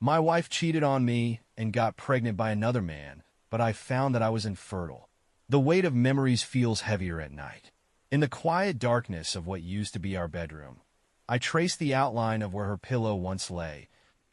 My wife cheated on me and got pregnant by another man, but I found that I was infertile. The weight of memories feels heavier at night. In the quiet darkness of what used to be our bedroom, I traced the outline of where her pillow once lay,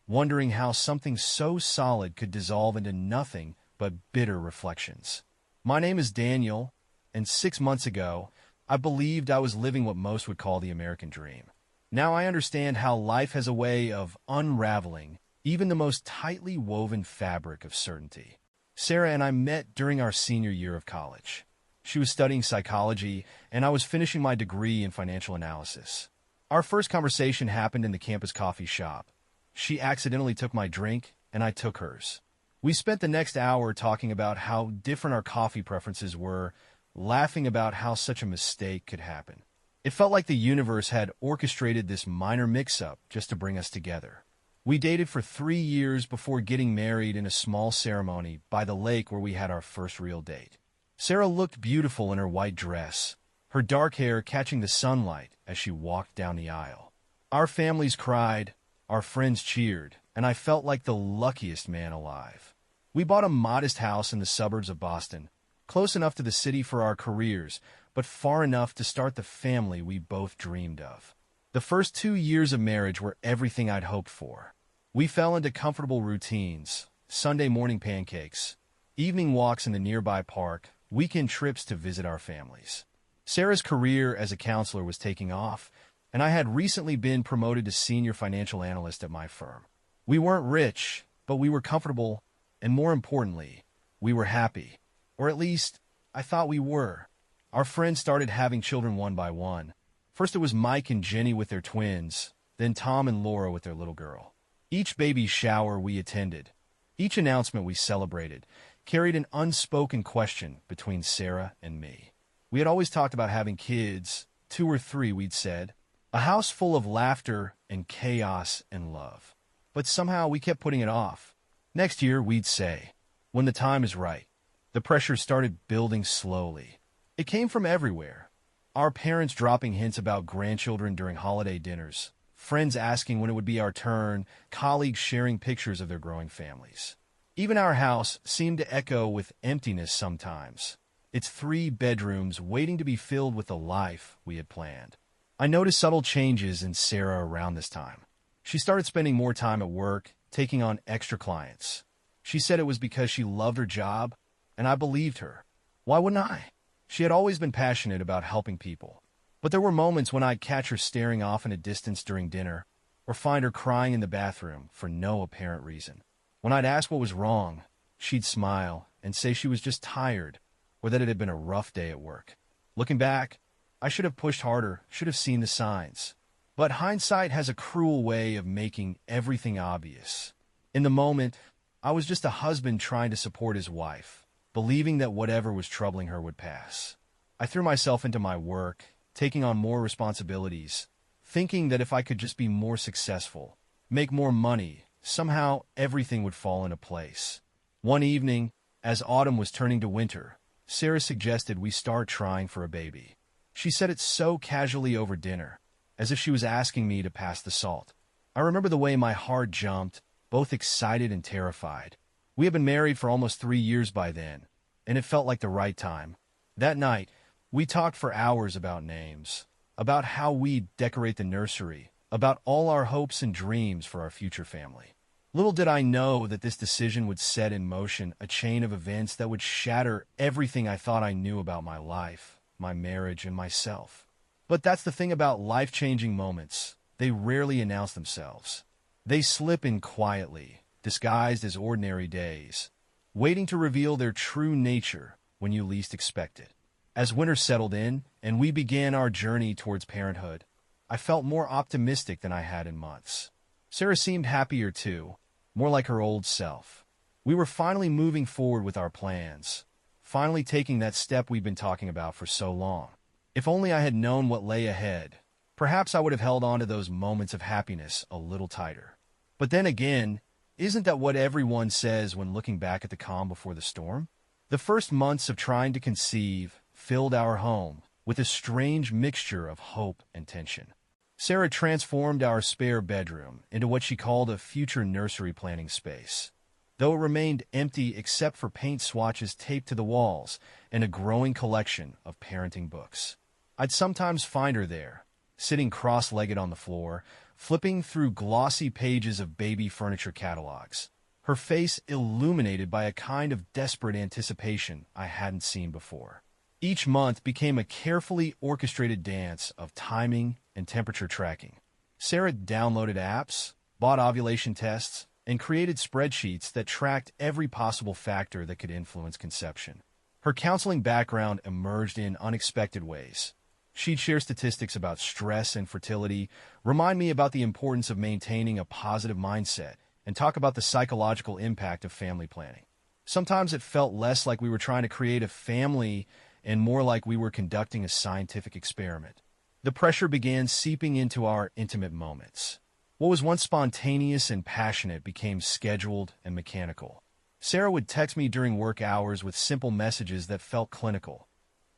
wondering how something so solid could dissolve into nothing but bitter reflections. My name is Daniel, and 6 months ago, I believed I was living what most would call the American dream. Now I understand how life has a way of unraveling even the most tightly woven fabric of certainty. Sarah and I met during our senior year of college. She was studying psychology, and I was finishing my degree in financial analysis. Our first conversation happened in the campus coffee shop. She accidentally took my drink, and I took hers. We spent the next hour talking about how different our coffee preferences were, laughing about how such a mistake could happen. It felt like the universe had orchestrated this minor mix-up just to bring us together. We dated for 3 years before getting married in a small ceremony by the lake where we had our first real date. Sarah looked beautiful in her white dress, her dark hair catching the sunlight as she walked down the aisle. Our families cried, our friends cheered, and I felt like the luckiest man alive. We bought a modest house in the suburbs of Boston, close enough to the city for our careers, but far enough to start the family we both dreamed of. The first 2 years of marriage were everything I'd hoped for. We fell into comfortable routines, Sunday morning pancakes, evening walks in the nearby park, weekend trips to visit our families. Sarah's career as a counselor was taking off, and I had recently been promoted to senior financial analyst at my firm. We weren't rich, but we were comfortable, and more importantly, we were happy. Or at least, I thought we were. Our friends started having children one by one. First it was Mike and Jenny with their twins, then Tom and Laura with their little girl. Each baby shower we attended, each announcement we celebrated, carried an unspoken question between Sarah and me. We had always talked about having kids, 2 or 3, we'd said, a house full of laughter and chaos and love. But somehow we kept putting it off. Next year, we'd say, when the time is right. The pressure started building slowly. It came from everywhere. Our parents dropping hints about grandchildren during holiday dinners, friends asking when it would be our turn, colleagues sharing pictures of their growing families. Even our house seemed to echo with emptiness sometimes, its 3 bedrooms waiting to be filled with the life we had planned. I noticed subtle changes in Sarah around this time. She started spending more time at work, taking on extra clients. She said it was because she loved her job, and I believed her. Why wouldn't I? She had always been passionate about helping people. But there were moments when I'd catch her staring off in a distance during dinner, or find her crying in the bathroom for no apparent reason. When I'd ask what was wrong, she'd smile and say she was just tired, or that it had been a rough day at work. Looking back, I should have pushed harder, should have seen the signs. But hindsight has a cruel way of making everything obvious. In the moment, I was just a husband trying to support his wife, believing that whatever was troubling her would pass. I threw myself into my work, taking on more responsibilities, thinking that if I could just be more successful, make more money, somehow everything would fall into place. One evening, as autumn was turning to winter, Sarah suggested we start trying for a baby. She said it so casually over dinner, as if she was asking me to pass the salt. I remember the way my heart jumped, both excited and terrified. We had been married for almost 3 years by then, and it felt like the right time. That night, we talked for hours about names, about how we'd decorate the nursery, about all our hopes and dreams for our future family. Little did I know that this decision would set in motion a chain of events that would shatter everything I thought I knew about my life, my marriage, and myself. But that's the thing about life-changing moments. They rarely announce themselves. They slip in quietly, disguised as ordinary days, waiting to reveal their true nature when you least expect it. As winter settled in and we began our journey towards parenthood, I felt more optimistic than I had in months. Sarah seemed happier too, more like her old self. We were finally moving forward with our plans, finally taking that step we'd been talking about for so long. If only I had known what lay ahead, perhaps I would have held on to those moments of happiness a little tighter. But then again, isn't that what everyone says when looking back at the calm before the storm? The first months of trying to conceive filled our home with a strange mixture of hope and tension. Sarah transformed our spare bedroom into what she called a future nursery planning space, though it remained empty except for paint swatches taped to the walls and a growing collection of parenting books. I'd sometimes find her there, sitting cross-legged on the floor, flipping through glossy pages of baby furniture catalogs, her face illuminated by a kind of desperate anticipation I hadn't seen before. Each month became a carefully orchestrated dance of timing and temperature tracking. Sarah downloaded apps, bought ovulation tests, and created spreadsheets that tracked every possible factor that could influence conception. Her counseling background emerged in unexpected ways. She'd share statistics about stress and fertility, remind me about the importance of maintaining a positive mindset, and talk about the psychological impact of family planning. Sometimes it felt less like we were trying to create a family and more like we were conducting a scientific experiment. The pressure began seeping into our intimate moments. What was once spontaneous and passionate became scheduled and mechanical. Sarah would text me during work hours with simple messages that felt clinical.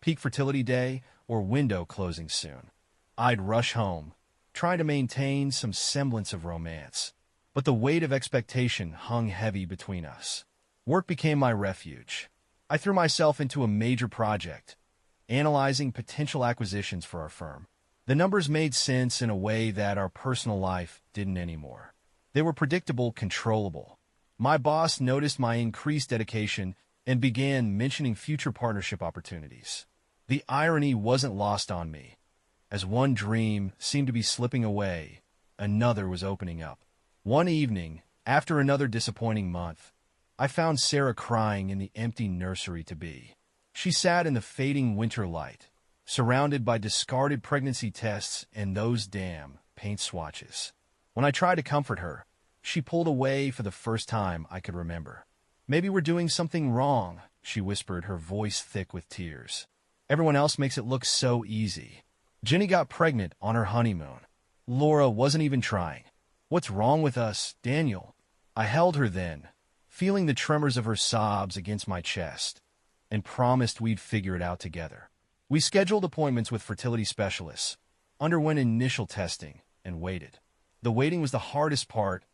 Peak fertility day or window closing soon. I'd rush home, trying to maintain some semblance of romance. But the weight of expectation hung heavy between us. Work became my refuge. I threw myself into a major project, analyzing potential acquisitions for our firm. The numbers made sense in a way that our personal life didn't anymore. They were predictable, controllable. My boss noticed my increased dedication and began mentioning future partnership opportunities. The irony wasn't lost on me. As one dream seemed to be slipping away, another was opening up. One evening, after another disappointing month, I found Sarah crying in the empty nursery-to-be. She sat in the fading winter light, surrounded by discarded pregnancy tests and those damn paint swatches. When I tried to comfort her, she pulled away for the first time I could remember. "Maybe we're doing something wrong," she whispered, her voice thick with tears. "Everyone else makes it look so easy. Jenny got pregnant on her honeymoon. Laura wasn't even trying. What's wrong with us, Daniel?" I held her then, feeling the tremors of her sobs against my chest, and promised we'd figure it out together. We scheduled appointments with fertility specialists, underwent initial testing, and waited. The waiting was the hardest part,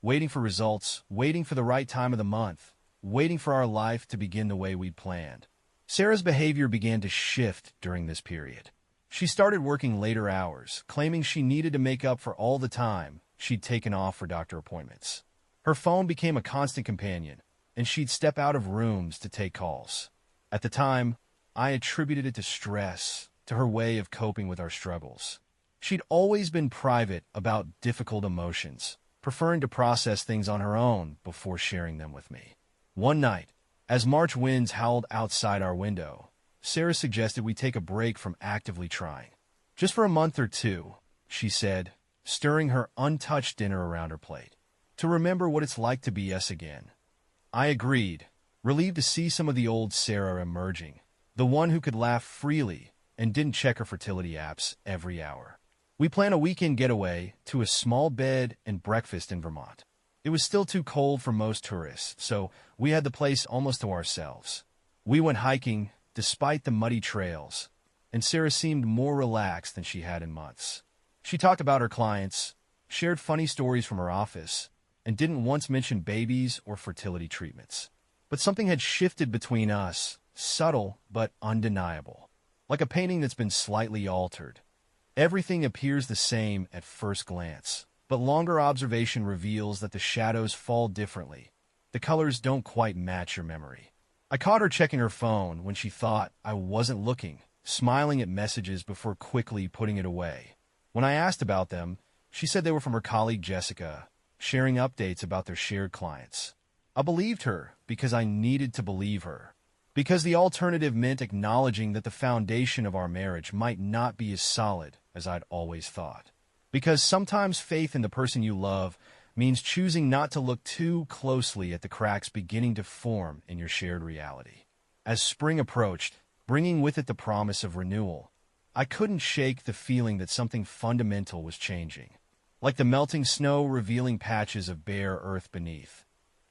waiting for results, waiting for the right time of the month, waiting for our life to begin the way we'd planned. Sarah's behavior began to shift during this period. She started working later hours, claiming she needed to make up for all the time she'd taken off for doctor appointments. Her phone became a constant companion, and she'd step out of rooms to take calls. At the time, I attributed it to stress, to her way of coping with our struggles. She'd always been private about difficult emotions, preferring to process things on her own before sharing them with me. One night, as March winds howled outside our window, Sarah suggested we take a break from actively trying. "Just for a month or two," she said, stirring her untouched dinner around her plate, "to remember what it's like to be us again." I agreed, relieved to see some of the old Sarah emerging, the one who could laugh freely and didn't check her fertility apps every hour. We planned a weekend getaway to a small bed and breakfast in Vermont. It was still too cold for most tourists, so we had the place almost to ourselves. We went hiking, despite the muddy trails, and Sarah seemed more relaxed than she had in months. She talked about her clients, shared funny stories from her office, and didn't once mention babies or fertility treatments. But something had shifted between us, subtle but undeniable, like a painting that's been slightly altered. Everything appears the same at first glance, but longer observation reveals that the shadows fall differently. The colors don't quite match your memory. I caught her checking her phone when she thought I wasn't looking, smiling at messages before quickly putting it away. When I asked about them, she said they were from her colleague Jessica, sharing updates about their shared clients. I believed her because I needed to believe her, because the alternative meant acknowledging that the foundation of our marriage might not be as solid as I'd always thought. Because sometimes faith in the person you love means choosing not to look too closely at the cracks beginning to form in your shared reality. As spring approached, bringing with it the promise of renewal, I couldn't shake the feeling that something fundamental was changing, like the melting snow revealing patches of bare earth beneath.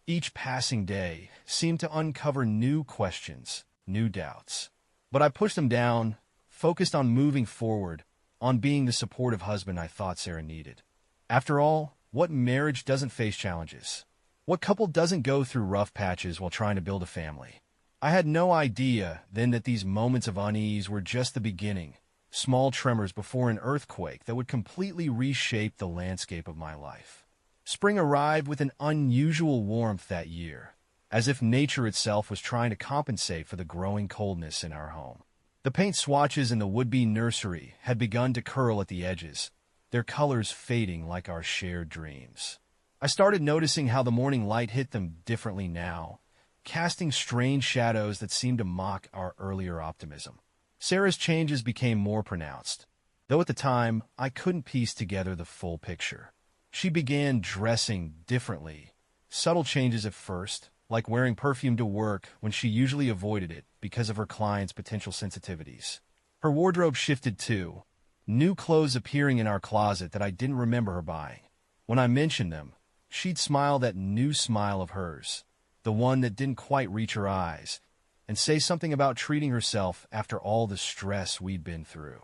Each passing day seemed to uncover new questions, new doubts. But I pushed them down, focused on moving forward, on being the supportive husband I thought Sarah needed. After all, what marriage doesn't face challenges? What couple doesn't go through rough patches while trying to build a family? I had no idea then that these moments of unease were just the beginning, small tremors before an earthquake that would completely reshape the landscape of my life. Spring arrived with an unusual warmth that year, as if nature itself was trying to compensate for the growing coldness in our home. The paint swatches in the would-be nursery had begun to curl at the edges, their colors fading like our shared dreams. I started noticing how the morning light hit them differently now, casting strange shadows that seemed to mock our earlier optimism. Sarah's changes became more pronounced, though at the time I couldn't piece together the full picture. She began dressing differently, subtle changes at first, like wearing perfume to work when she usually avoided it because of her clients' potential sensitivities. Her wardrobe shifted too, new clothes appearing in our closet that I didn't remember her buying. When I mentioned them, she'd smile that new smile of hers, the one that didn't quite reach her eyes, and say something about treating herself after all the stress we'd been through.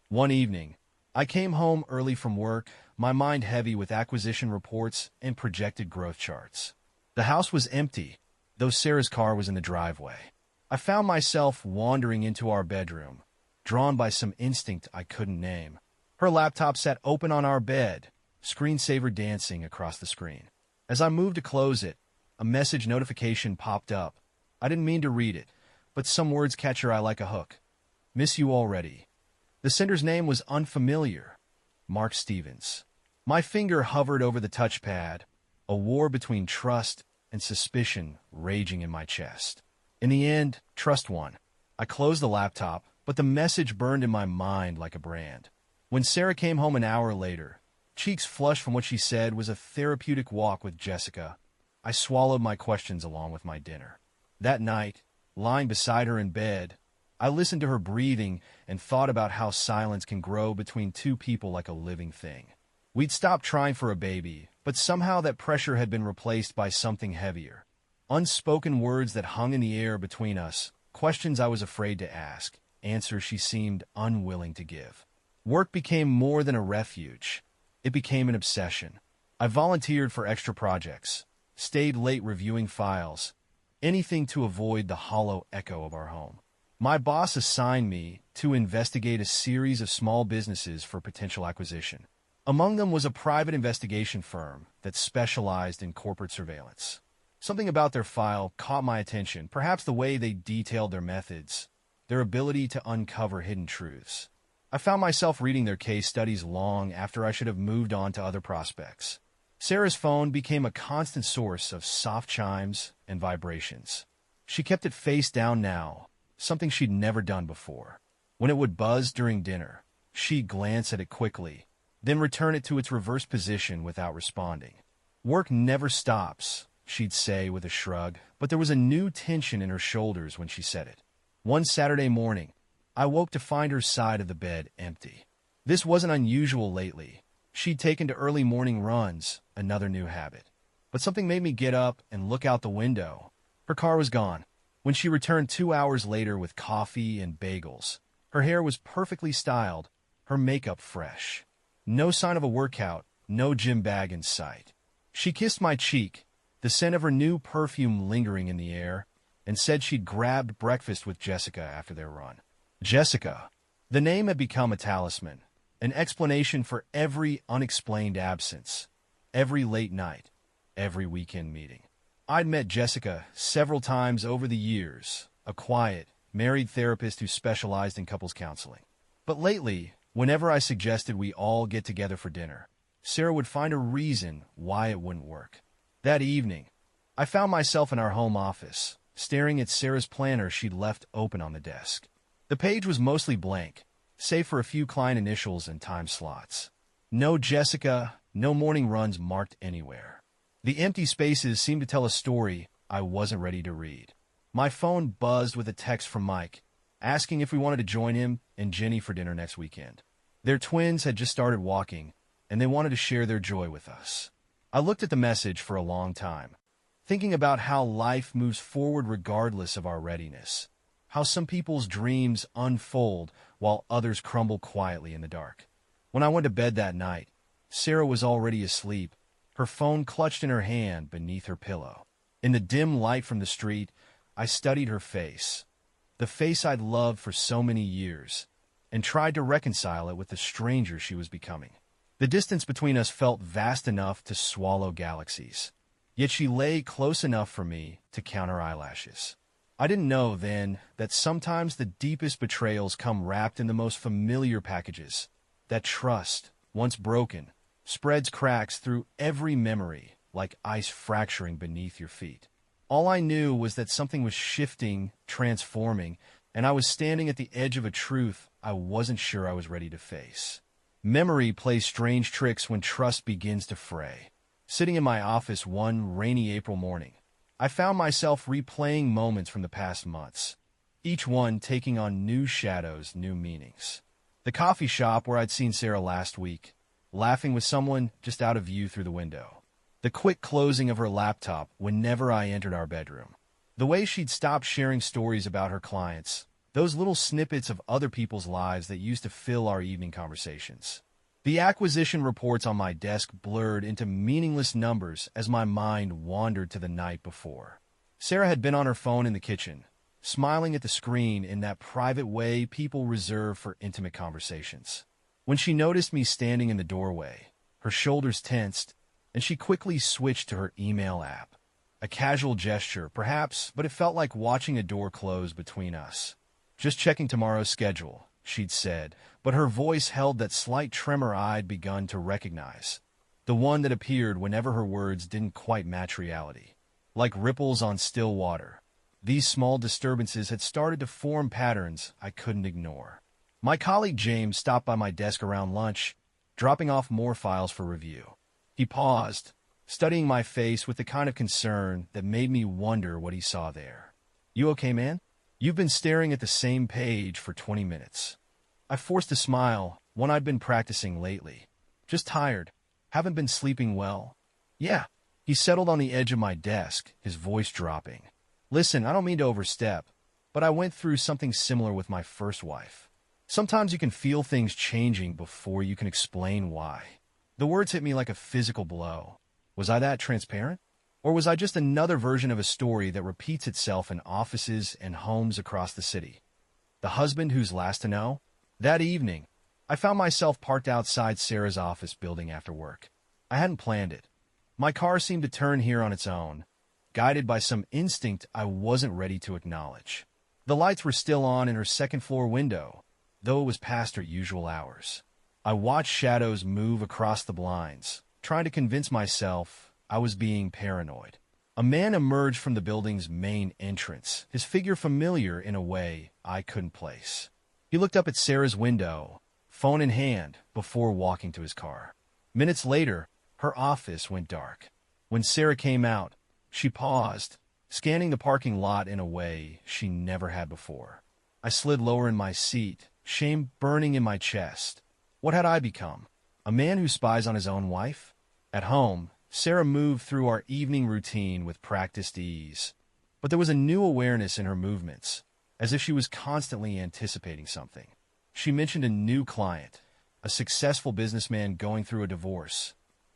One evening, I came home early from work, my mind heavy with acquisition reports and projected growth charts. The house was empty, though Sarah's car was in the driveway. I found myself wandering into our bedroom, drawn by some instinct I couldn't name. Her laptop sat open on our bed, screensaver dancing across the screen. As I moved to close it, a message notification popped up. I didn't mean to read it, but some words catch your eye like a hook. Miss you already. The sender's name was unfamiliar. Mark Stevens. My finger hovered over the touchpad, a war between trust and suspicion raging in my chest. In the end, trust won. I closed the laptop, but the message burned in my mind like a brand. When Sarah came home an hour later, cheeks flushed from what she said was a therapeutic walk with Jessica, I swallowed my questions along with my dinner. That night, lying beside her in bed, I listened to her breathing and thought about how silence can grow between two people like a living thing. We'd stopped trying for a baby, but somehow that pressure had been replaced by something heavier. Unspoken words that hung in the air between us, questions I was afraid to ask, answers she seemed unwilling to give. Work became more than a refuge. It became an obsession. I volunteered for extra projects, stayed late reviewing files, anything to avoid the hollow echo of our home. My boss assigned me to investigate a series of small businesses for potential acquisition. Among them was a private investigation firm that specialized in corporate surveillance. Something about their file caught my attention, perhaps the way they detailed their methods, their ability to uncover hidden truths. I found myself reading their case studies long after I should have moved on to other prospects. Sarah's phone became a constant source of soft chimes and vibrations. She kept it face down now, something she'd never done before. When it would buzz during dinner, she'd glance at it quickly, then return it to its reverse position without responding. Work never stops, she'd say with a shrug, but there was a new tension in her shoulders when she said it. One Saturday morning, I woke to find her side of the bed empty. This wasn't unusual lately. She'd taken to early morning runs, another new habit. But something made me get up and look out the window. Her car was gone. When she returned 2 hours later with coffee and bagels, her hair was perfectly styled, her makeup fresh. No sign of a workout, no gym bag in sight. She kissed my cheek, the scent of her new perfume lingering in the air, and said she'd grabbed breakfast with Jessica after their run. Jessica. The name had become a talisman, an explanation for every unexplained absence, every late night, every weekend meeting. I'd met Jessica several times over the years, a quiet, married therapist who specialized in couples counseling. But lately, whenever I suggested we all get together for dinner, Sarah would find a reason why it wouldn't work. That evening, I found myself in our home office, staring at Sarah's planner she'd left open on the desk. The page was mostly blank, save for a few client initials and time slots. No Jessica, no morning runs marked anywhere. The empty spaces seemed to tell a story I wasn't ready to read. My phone buzzed with a text from Mike, asking if we wanted to join him and Jenny for dinner next weekend. Their twins had just started walking, and they wanted to share their joy with us. I looked at the message for a long time, thinking about how life moves forward regardless of our readiness, how some people's dreams unfold while others crumble quietly in the dark. When I went to bed that night, Sarah was already asleep, her phone clutched in her hand beneath her pillow. In the dim light from the street, I studied her face, the face I'd loved for so many years, and tried to reconcile it with the stranger she was becoming. The distance between us felt vast enough to swallow galaxies, yet she lay close enough for me to count her eyelashes. I didn't know then that sometimes the deepest betrayals come wrapped in the most familiar packages, that trust, once broken, spreads cracks through every memory like ice fracturing beneath your feet. All I knew was that something was shifting, transforming, and I was standing at the edge of a truth I wasn't sure I was ready to face. Memory plays strange tricks when trust begins to fray. Sitting in my office one rainy April morning, I found myself replaying moments from the past months, each one taking on new shadows, new meanings. The coffee shop where I'd seen Sarah last week, laughing with someone just out of view through the window. The quick closing of her laptop whenever I entered our bedroom. The way she'd stopped sharing stories about her clients, those little snippets of other people's lives that used to fill our evening conversations. The acquisition reports on my desk blurred into meaningless numbers as my mind wandered to the night before. Sarah had been on her phone in the kitchen, smiling at the screen in that private way people reserve for intimate conversations. When she noticed me standing in the doorway, her shoulders tensed, and she quickly switched to her email app. A casual gesture, perhaps, but it felt like watching a door close between us. "Just checking tomorrow's schedule," she'd said, but her voice held that slight tremor I'd begun to recognize, the one that appeared whenever her words didn't quite match reality. Like ripples on still water, these small disturbances had started to form patterns I couldn't ignore. My colleague James stopped by my desk around lunch, dropping off more files for review. He paused, studying my face with the kind of concern that made me wonder what he saw there. "You okay, man? You've been staring at the same page for 20 minutes. I forced a smile, one I'd been practicing lately. "Just tired. Haven't been sleeping well." "Yeah." He settled on the edge of my desk, his voice dropping. "Listen, I don't mean to overstep, but I went through something similar with my first wife. Sometimes you can feel things changing before you can explain why." The words hit me like a physical blow. Was I that transparent? Or was I just another version of a story that repeats itself in offices and homes across the city? The husband who's last to know? That evening, I found myself parked outside Sarah's office building after work. I hadn't planned it. My car seemed to turn here on its own, guided by some instinct I wasn't ready to acknowledge. The lights were still on in her second-floor window, though it was past her usual hours. I watched shadows move across the blinds, trying to convince myself I was being paranoid. A man emerged from the building's main entrance, his figure familiar in a way I couldn't place. He looked up at Sarah's window, phone in hand, before walking to his car. Minutes later, her office went dark. When Sarah came out, she paused, scanning the parking lot in a way she never had before. I slid lower in my seat, shame burning in my chest. What had I become? A man who spies on his own wife? At home, Sarah moved through our evening routine with practiced ease. But there was a new awareness in her movements, as if she was constantly anticipating something. She mentioned a new client, a successful businessman going through a divorce.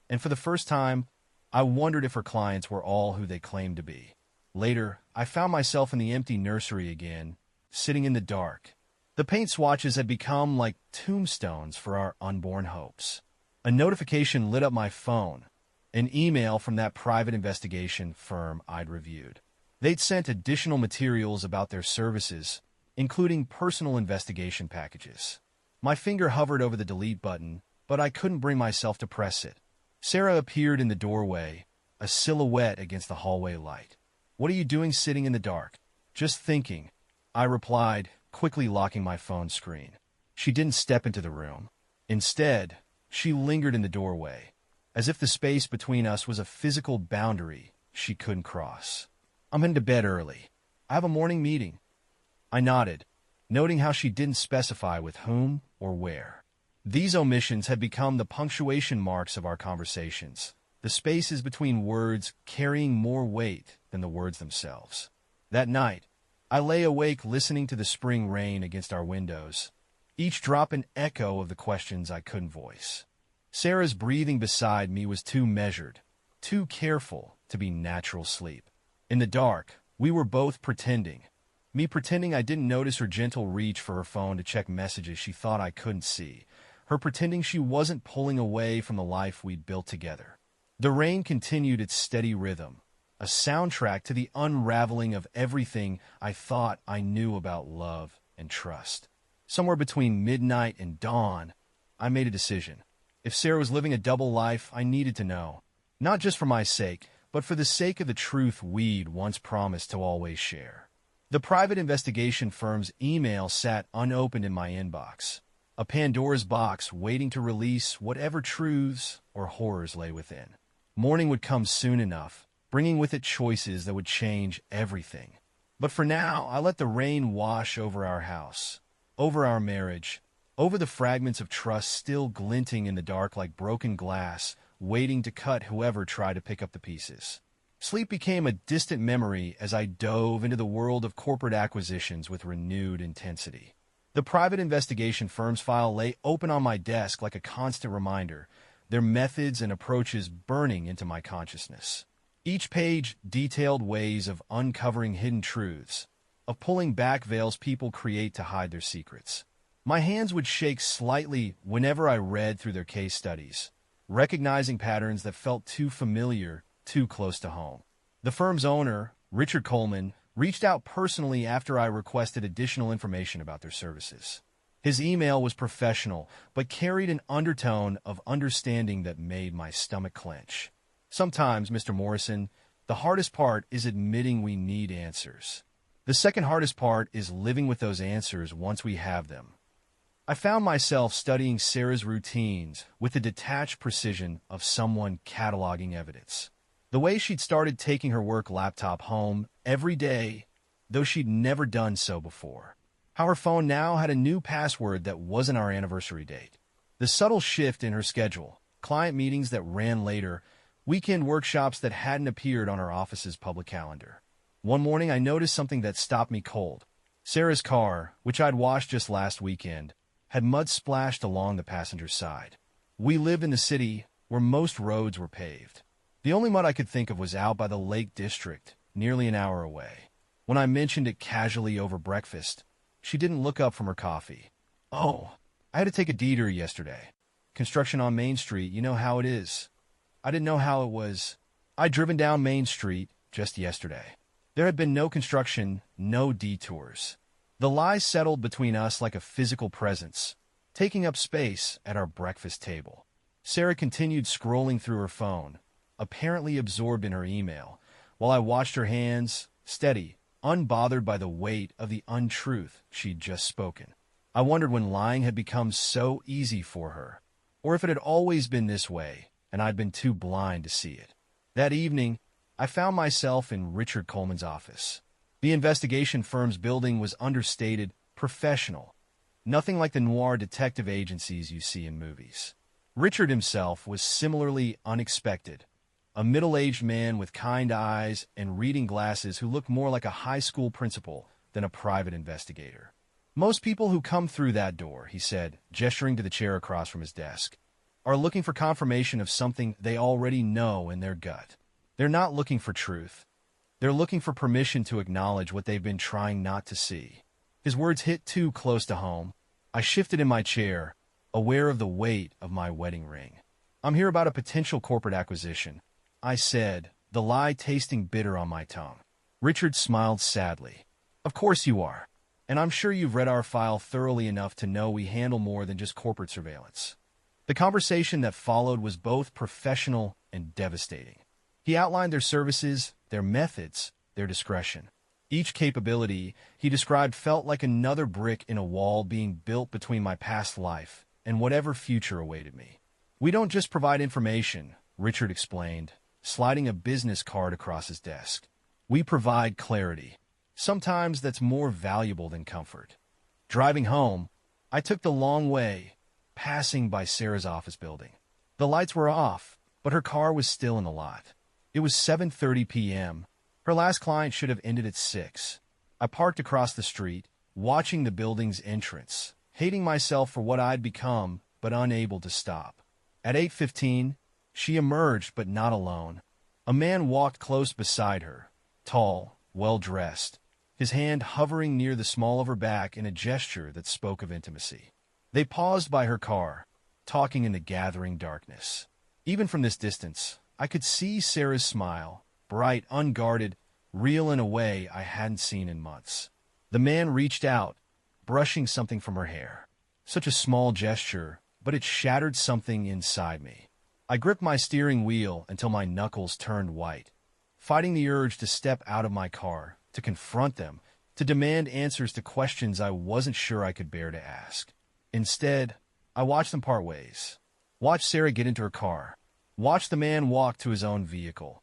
And for the first time, I wondered if her clients were all who they claimed to be. Later, I found myself in the empty nursery again, sitting in the dark. The paint swatches had become like tombstones for our unborn hopes. A notification lit up my phone, an email from that private investigation firm I'd reviewed. They'd sent additional materials about their services, including personal investigation packages. My finger hovered over the delete button, but I couldn't bring myself to press it. Sarah appeared in the doorway, a silhouette against the hallway light. "What are you doing sitting in the dark?" "Just thinking," I replied, quickly locking my phone screen. She didn't step into the room. Instead, she lingered in the doorway, as if the space between us was a physical boundary she couldn't cross. "I'm heading to bed early. I have a morning meeting." I nodded, noting how she didn't specify with whom or where. These omissions had become the punctuation marks of our conversations, the spaces between words carrying more weight than the words themselves. That night, I lay awake listening to the spring rain against our windows, each drop an echo of the questions I couldn't voice. Sarah's breathing beside me was too measured, too careful to be natural sleep. In the dark, we were both pretending. Me pretending I didn't notice her gentle reach for her phone to check messages she thought I couldn't see. Her pretending she wasn't pulling away from the life we'd built together. The rain continued its steady rhythm, a soundtrack to the unraveling of everything I thought I knew about love and trust. Somewhere between midnight and dawn, I made a decision. If Sarah was living a double life, I needed to know. Not just for my sake, but for the sake of the truth we'd once promised to always share. The private investigation firm's email sat unopened in my inbox, a Pandora's box waiting to release whatever truths or horrors lay within. Morning would come soon enough, bringing with it choices that would change everything. But for now, I let the rain wash over our house, over our marriage, over the fragments of trust still glinting in the dark like broken glass, waiting to cut whoever tried to pick up the pieces. Sleep became a distant memory as I dove into the world of corporate acquisitions with renewed intensity. The private investigation firm's file lay open on my desk like a constant reminder, their methods and approaches burning into my consciousness. Each page detailed ways of uncovering hidden truths, of pulling back veils people create to hide their secrets. My hands would shake slightly whenever I read through their case studies, recognizing patterns that felt too familiar, too close to home. The firm's owner, Richard Coleman, reached out personally after I requested additional information about their services. His email was professional, but carried an undertone of understanding that made my stomach clench. Sometimes, Mr. Morrison, the hardest part is admitting we need answers. The second hardest part is living with those answers once we have them. I found myself studying Sarah's routines with the detached precision of someone cataloging evidence. The way she'd started taking her work laptop home every day, though she'd never done so before. How her phone now had a new password that wasn't our anniversary date. The subtle shift in her schedule, client meetings that ran later, weekend workshops that hadn't appeared on our office's public calendar. One morning I noticed something that stopped me cold. Sarah's car, which I'd washed just last weekend, had mud splashed along the passenger side. We lived in the city where most roads were paved. The only mud I could think of was out by the Lake District, nearly an hour away. When I mentioned it casually over breakfast, she didn't look up from her coffee. "Oh, I had to take a detour yesterday. Construction on Main Street, you know how it is." I didn't know how it was. I'd driven down Main Street just yesterday. There had been no construction, no detours. The lie settled between us like a physical presence, taking up space at our breakfast table. Sarah continued scrolling through her phone, apparently absorbed in her email, while I watched her hands, steady, unbothered by the weight of the untruth she'd just spoken. I wondered when lying had become so easy for her, or if it had always been this way, and I'd been too blind to see it. That evening, I found myself in Richard Coleman's office. The investigation firm's building was understated, professional, nothing like the noir detective agencies you see in movies. Richard himself was similarly unexpected, a middle-aged man with kind eyes and reading glasses who looked more like a high school principal than a private investigator. "Most people who come through that door," he said, gesturing to the chair across from his desk, "are looking for confirmation of something they already know in their gut. They're not looking for truth. They're looking for permission to acknowledge what they've been trying not to see." His words hit too close to home. I shifted in my chair, aware of the weight of my wedding ring. "I'm here about a potential corporate acquisition," I said, the lie tasting bitter on my tongue. Richard smiled sadly. "Of course you are. And I'm sure you've read our file thoroughly enough to know we handle more than just corporate surveillance." The conversation that followed was both professional and devastating. He outlined their services, their methods, their discretion. Each capability, he described, felt like another brick in a wall being built between my past life and whatever future awaited me. "We don't just provide information," Richard explained, sliding a business card across his desk. "We provide clarity. Sometimes that's more valuable than comfort." Driving home, I took the long way, passing by Sarah's office building. The lights were off, but her car was still in the lot. It was 7:30 p.m. Her last client should have ended at 6. I parked across the street, watching the building's entrance, hating myself for what I'd become, but unable to stop. At 8:15, she emerged, but not alone. A man walked close beside her, tall, well-dressed, his hand hovering near the small of her back in a gesture that spoke of intimacy. They paused by her car, talking in the gathering darkness. Even from this distance, I could see Sarah's smile, bright, unguarded, real in a way I hadn't seen in months. The man reached out, brushing something from her hair. Such a small gesture, but it shattered something inside me. I gripped my steering wheel until my knuckles turned white, fighting the urge to step out of my car, to confront them, to demand answers to questions I wasn't sure I could bear to ask. Instead, I watched them part ways. Watched Sarah get into her car. Watched the man walk to his own vehicle.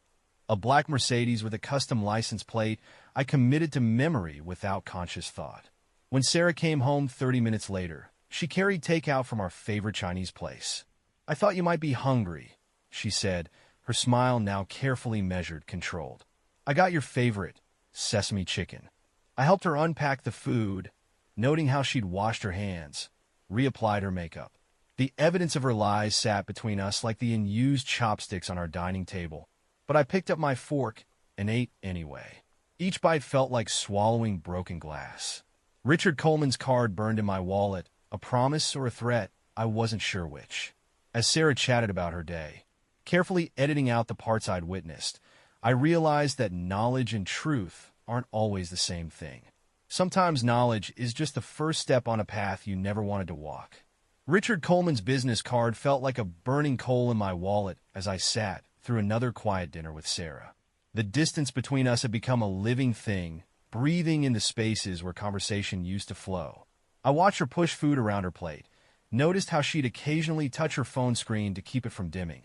A black Mercedes with a custom license plate I committed to memory without conscious thought. When Sarah came home 30 minutes later, she carried takeout from our favorite Chinese place. "I thought you might be hungry," she said, her smile now carefully measured, controlled. "I got your favorite, sesame chicken." I helped her unpack the food, noting how she'd washed her hands, reapplied her makeup. The evidence of her lies sat between us like the unused chopsticks on our dining table, but I picked up my fork and ate anyway. Each bite felt like swallowing broken glass. Richard Coleman's card burned in my wallet, a promise or a threat, I wasn't sure which. As Sarah chatted about her day, carefully editing out the parts I'd witnessed, I realized that knowledge and truth aren't always the same thing. Sometimes knowledge is just the first step on a path you never wanted to walk. Richard Coleman's business card felt like a burning coal in my wallet as I sat through another quiet dinner with Sarah. The distance between us had become a living thing, breathing in the spaces where conversation used to flow. I watched her push food around her plate, noticed how she'd occasionally touch her phone screen to keep it from dimming,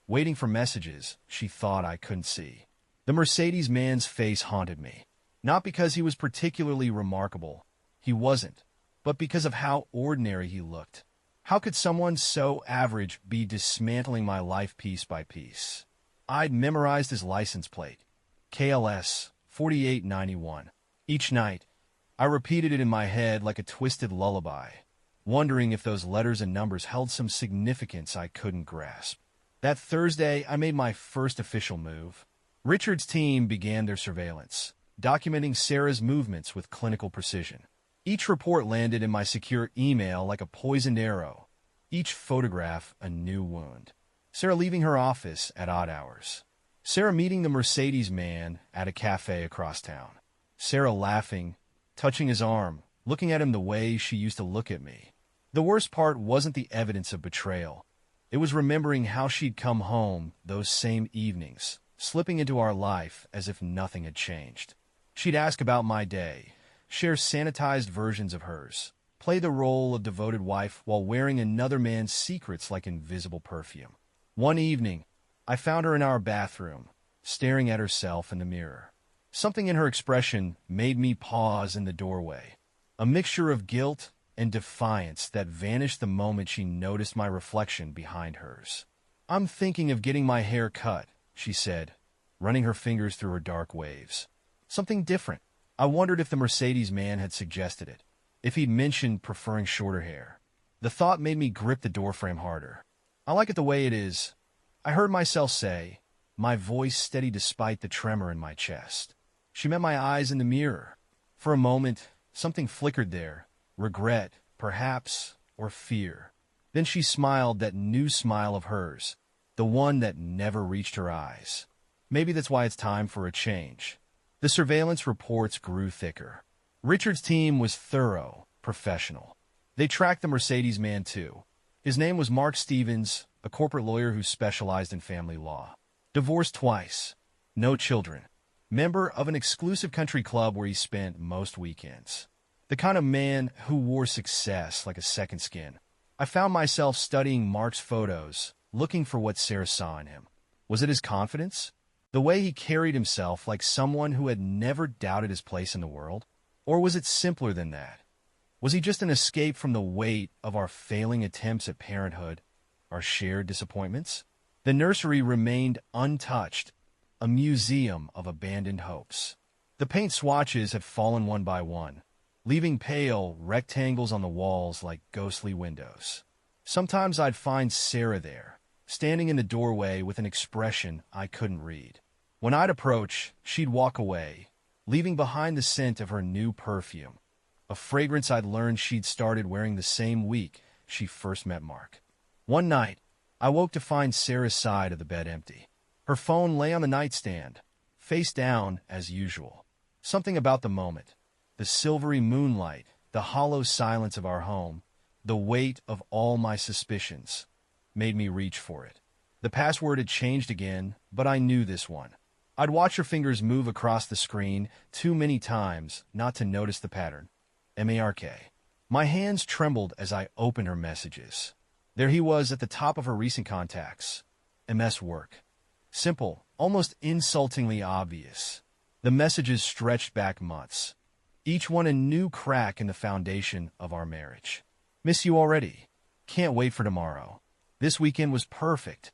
waiting for messages she thought I couldn't see. The Mercedes man's face haunted me, not because he was particularly remarkable, he wasn't, but because of how ordinary he looked. How could someone so average be dismantling my life piece by piece? I'd memorized his license plate, KLS 4891. Each night, I repeated it in my head like a twisted lullaby, wondering if those letters and numbers held some significance I couldn't grasp. That Thursday, I made my first official move. Richard's team began their surveillance, documenting Sarah's movements with clinical precision. Each report landed in my secure email like a poisoned arrow, each photograph a new wound. Sarah leaving her office at odd hours. Sarah meeting the Mercedes man at a cafe across town. Sarah laughing, touching his arm, looking at him the way she used to look at me. The worst part wasn't the evidence of betrayal. It was remembering how she'd come home those same evenings, slipping into our life as if nothing had changed. She'd ask about my day, share sanitized versions of hers, play the role of devoted wife while wearing another man's secrets like invisible perfume. One evening, I found her in our bathroom, staring at herself in the mirror. Something in her expression made me pause in the doorway, a mixture of guilt and defiance that vanished the moment she noticed my reflection behind hers. "I'm thinking of getting my hair cut," she said, running her fingers through her dark waves. Something different. I wondered if the Mercedes man had suggested it, if he'd mentioned preferring shorter hair. The thought made me grip the doorframe harder. "I like it the way it is," I heard myself say, my voice steady despite the tremor in my chest. She met my eyes in the mirror. For a moment, something flickered there, regret, perhaps, or fear. Then she smiled, that new smile of hers, the one that never reached her eyes. Maybe that's why it's time for a change. The surveillance reports grew thicker. Richard's team was thorough, professional. They tracked the Mercedes man too. His name was Mark Stevens, a corporate lawyer who specialized in family law. Divorced twice, no children. Member of an exclusive country club where he spent most weekends. The kind of man who wore success like a second skin. I found myself studying Mark's photos, looking for what Sarah saw in him. Was it his confidence? The way he carried himself like someone who had never doubted his place in the world? Or was it simpler than that? Was he just an escape from the weight of our failing attempts at parenthood, our shared disappointments? The nursery remained untouched, a museum of abandoned hopes. The paint swatches had fallen one by one, leaving pale rectangles on the walls like ghostly windows. Sometimes I'd find Sarah there, standing in the doorway with an expression I couldn't read. When I'd approach, she'd walk away, leaving behind the scent of her new perfume, a fragrance I'd learned she'd started wearing the same week she first met Mark. One night, I woke to find Sarah's side of the bed empty. Her phone lay on the nightstand, face down as usual. Something about the moment, the silvery moonlight, the hollow silence of our home, the weight of all my suspicions, made me reach for it. The password had changed again, but I knew this one. I'd watch her fingers move across the screen too many times not to notice the pattern. Mark. My hands trembled as I opened her messages. There he was at the top of her recent contacts. MS work. Simple, almost insultingly obvious. The messages stretched back months, each one a new crack in the foundation of our marriage. Miss you already. Can't wait for tomorrow. This weekend was perfect.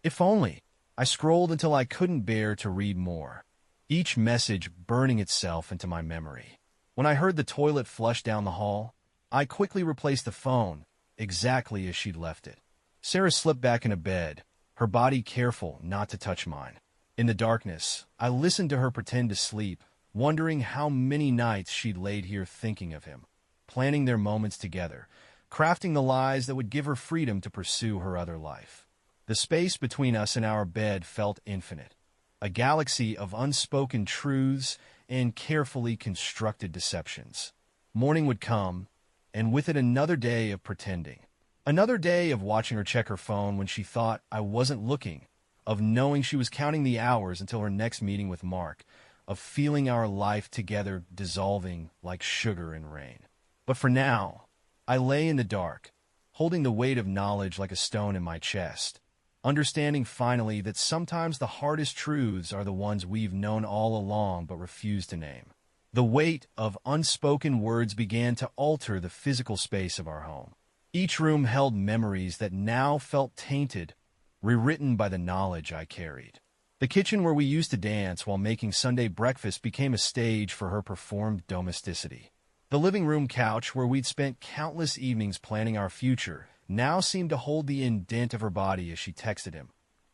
If only. I scrolled until I couldn't bear to read more, each message burning itself into my memory. When I heard the toilet flush down the hall, I quickly replaced the phone, exactly as she'd left it. Sarah slipped back into bed, her body careful not to touch mine. In the darkness, I listened to her pretend to sleep, wondering how many nights she'd laid here thinking of him, planning their moments together, crafting the lies that would give her freedom to pursue her other life. The space between us and our bed felt infinite, a galaxy of unspoken truths and carefully constructed deceptions. Morning would come, and with it another day of pretending. Another day of watching her check her phone when she thought I wasn't looking, of knowing she was counting the hours until her next meeting with Mark, of feeling our life together dissolving like sugar in rain. But for now, I lay in the dark, holding the weight of knowledge like a stone in my chest, understanding finally that sometimes the hardest truths are the ones we've known all along but refuse to name. The weight of unspoken words began to alter the physical space of our home. Each room held memories that now felt tainted, rewritten by the knowledge I carried. The kitchen where we used to dance while making Sunday breakfast became a stage for her performed domesticity. The living room couch where we'd spent countless evenings planning our future now seemed to hold the indent of her body as she texted him,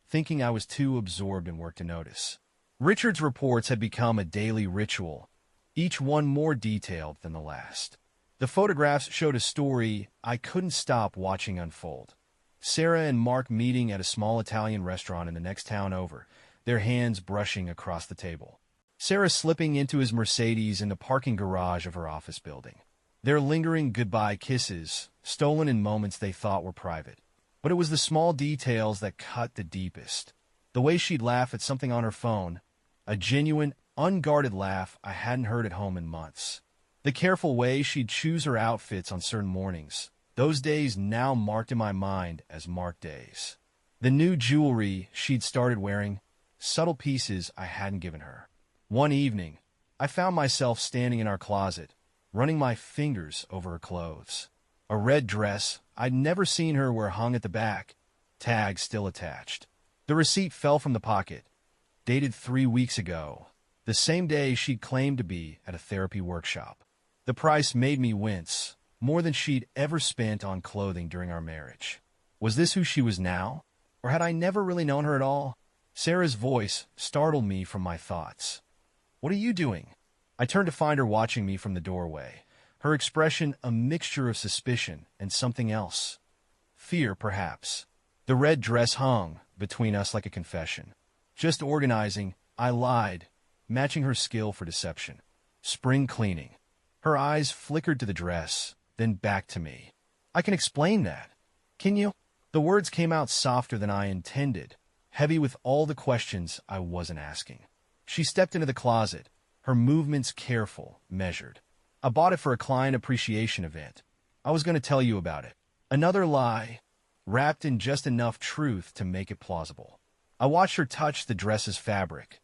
thinking I was too absorbed in work to notice. Richard's reports had become a daily ritual, each one more detailed than the last. The photographs showed a story I couldn't stop watching unfold. Sarah and Mark meeting at a small Italian restaurant in the next town over, their hands brushing across the table. Sarah slipping into his Mercedes in the parking garage of her office building. Their lingering goodbye kisses, stolen in moments they thought were private. But it was the small details that cut the deepest. The way she'd laugh at something on her phone, a genuine, unguarded laugh I hadn't heard at home in months. The careful way she'd choose her outfits on certain mornings, those days now marked in my mind as Mark days. The new jewelry she'd started wearing, subtle pieces I hadn't given her. One evening, I found myself standing in our closet, running my fingers over her clothes. A red dress I'd never seen her wear hung at the back, tag still attached. The receipt fell from the pocket, dated 3 weeks ago, the same day she'd claimed to be at a therapy workshop. The price made me wince, more than she'd ever spent on clothing during our marriage. Was this who she was now? Or had I never really known her at all? Sarah's voice startled me from my thoughts. "What are you doing?" I turned to find her watching me from the doorway, her expression a mixture of suspicion and something else. Fear, perhaps. The red dress hung between us like a confession. Just organizing, I lied, matching her skill for deception. Spring cleaning. Her eyes flickered to the dress, then back to me. "I can explain that. Can you?" The words came out softer than I intended, heavy with all the questions I wasn't asking. She stepped into the closet, her movements careful, measured. "I bought it for a client appreciation event. I was going to tell you about it." Another lie, wrapped in just enough truth to make it plausible. I watched her touch the dress's fabric,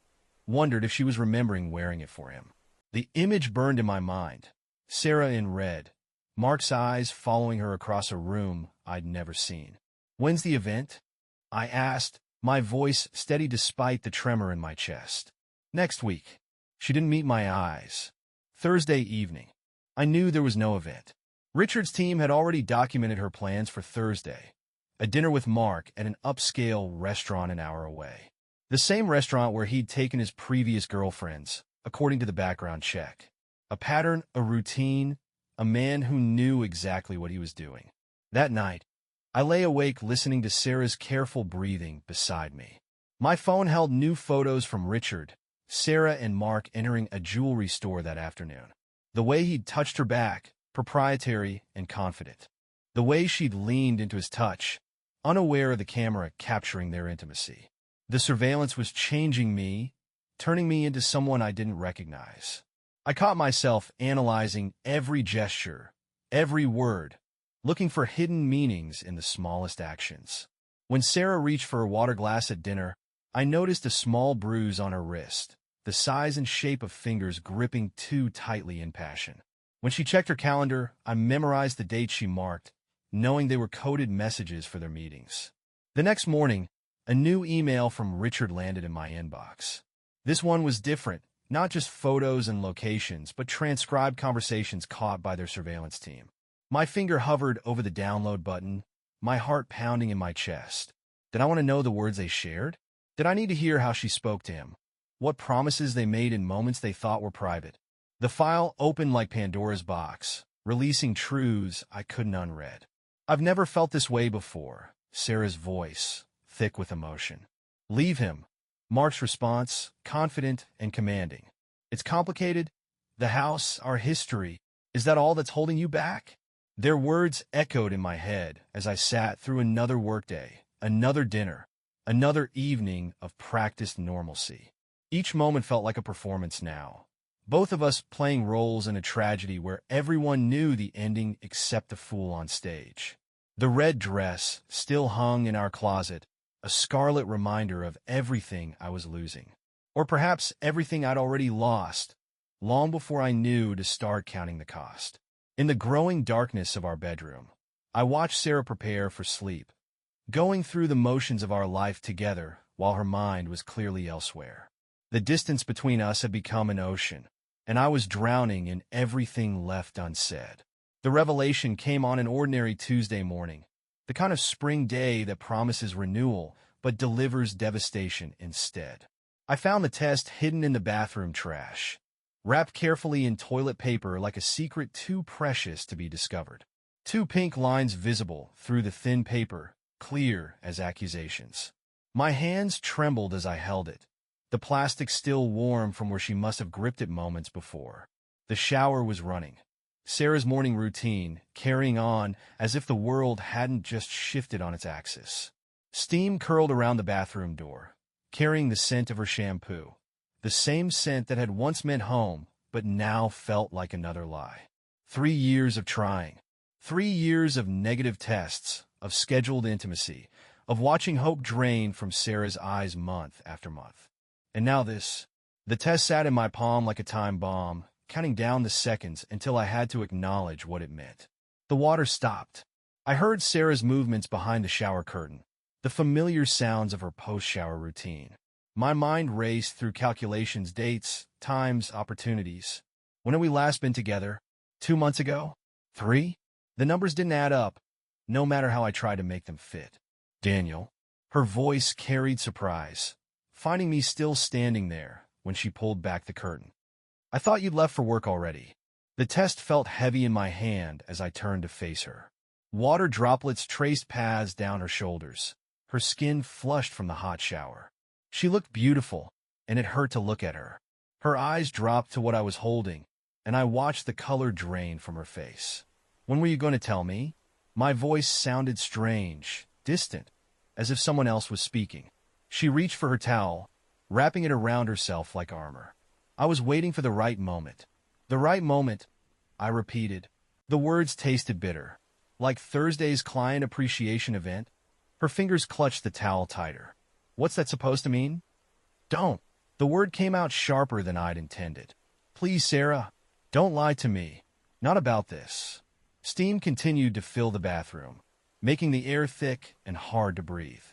wondered if she was remembering wearing it for him. The image burned in my mind. Sarah in red, Mark's eyes following her across a room I'd never seen. "When's the event?" I asked, my voice steady despite the tremor in my chest. "Next week." She didn't meet my eyes. "Thursday evening." I knew there was no event. Richard's team had already documented her plans for Thursday, a dinner with Mark at an upscale restaurant an hour away. The same restaurant where he'd taken his previous girlfriends, according to the background check. A pattern, a routine, a man who knew exactly what he was doing. That night, I lay awake listening to Sarah's careful breathing beside me. My phone held new photos from Richard, Sarah, and Mark entering a jewelry store that afternoon. The way he'd touched her back, proprietary and confident. The way she'd leaned into his touch, unaware of the camera capturing their intimacy. The surveillance was changing me, turning me into someone I didn't recognize. I caught myself analyzing every gesture, every word, looking for hidden meanings in the smallest actions. When Sarah reached for her water glass at dinner, I noticed a small bruise on her wrist, the size and shape of fingers gripping too tightly in passion. When she checked her calendar, I memorized the dates she marked, knowing they were coded messages for their meetings. The next morning, a new email from Richard landed in my inbox. This one was different, not just photos and locations, but transcribed conversations caught by their surveillance team. My finger hovered over the download button, my heart pounding in my chest. Did I want to know the words they shared? Did I need to hear how she spoke to him? What promises they made in moments they thought were private? The file opened like Pandora's box, releasing truths I couldn't unread. I've never felt this way before, Sarah's voice, thick with emotion. Leave him. Mark's response, confident and commanding. It's complicated. The house, our history. Is that all that's holding you back? Their words echoed in my head as I sat through another workday, another dinner, another evening of practiced normalcy. Each moment felt like a performance now. Both of us playing roles in a tragedy where everyone knew the ending except the fool on stage. The red dress still hung in our closet, a scarlet reminder of everything I was losing. Or perhaps everything I'd already lost, long before I knew to start counting the cost. In the growing darkness of our bedroom, I watched Sarah prepare for sleep, going through the motions of our life together while her mind was clearly elsewhere. The distance between us had become an ocean, and I was drowning in everything left unsaid. The revelation came on an ordinary Tuesday morning, the kind of spring day that promises renewal but delivers devastation instead. I found the test hidden in the bathroom trash, wrapped carefully in toilet paper like a secret too precious to be discovered. 2 pink lines visible through the thin paper, clear as accusations. My hands trembled as I held it, the plastic still warm from where she must have gripped it moments before. The shower was running. Sarah's morning routine, carrying on as if the world hadn't just shifted on its axis. Steam curled around the bathroom door, carrying the scent of her shampoo, the same scent that had once meant home, but now felt like another lie. 3 years of trying. 3 years of negative tests, of scheduled intimacy, of watching hope drain from Sarah's eyes month after month. And now this. The test sat in my palm like a time bomb, counting down the seconds until I had to acknowledge what it meant. The water stopped. I heard Sarah's movements behind the shower curtain, the familiar sounds of her post-shower routine. My mind raced through calculations, dates, times, opportunities. When had we last been together? 2 months ago? 3? The numbers didn't add up, no matter how I tried to make them fit. Daniel. Her voice carried surprise, finding me still standing there when she pulled back the curtain. I thought you'd left for work already. The test felt heavy in my hand as I turned to face her. Water droplets traced paths down her shoulders, her skin flushed from the hot shower. She looked beautiful, and it hurt to look at her. Her eyes dropped to what I was holding, and I watched the color drain from her face. When were you going to tell me? My voice sounded strange, distant, as if someone else was speaking. She reached for her towel, wrapping it around herself like armor. I was waiting for the right moment. The right moment, I repeated. The words tasted bitter, like Thursday's client appreciation event. Her fingers clutched the towel tighter. What's that supposed to mean? Don't. The word came out sharper than I'd intended. Please, Sarah, don't lie to me. Not about this. Steam continued to fill the bathroom, making the air thick and hard to breathe.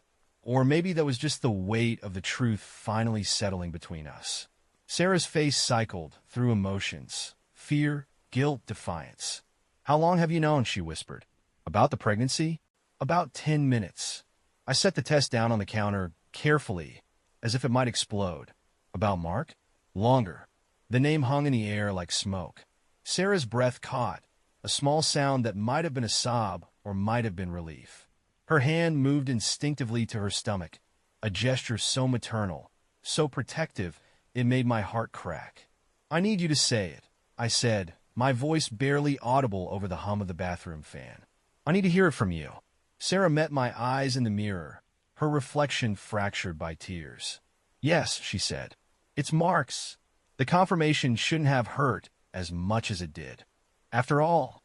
Or maybe that was just the weight of the truth finally settling between us. Sarah's face cycled through emotions, fear, guilt, defiance. "How long have you known?" she whispered. "About the pregnancy?" "About 10 minutes." I set the test down on the counter carefully, as if it might explode. "About Mark?" "Longer." The name hung in the air like smoke. Sarah's breath caught, a small sound that might have been a sob or might have been relief. Her hand moved instinctively to her stomach, a gesture so maternal, so protective, it made my heart crack. "I need you to say it," I said, my voice barely audible over the hum of the bathroom fan. "I need to hear it from you." Sarah met my eyes in the mirror, her reflection fractured by tears. "Yes," she said. "It's Mark's." The confirmation shouldn't have hurt as much as it did. After all,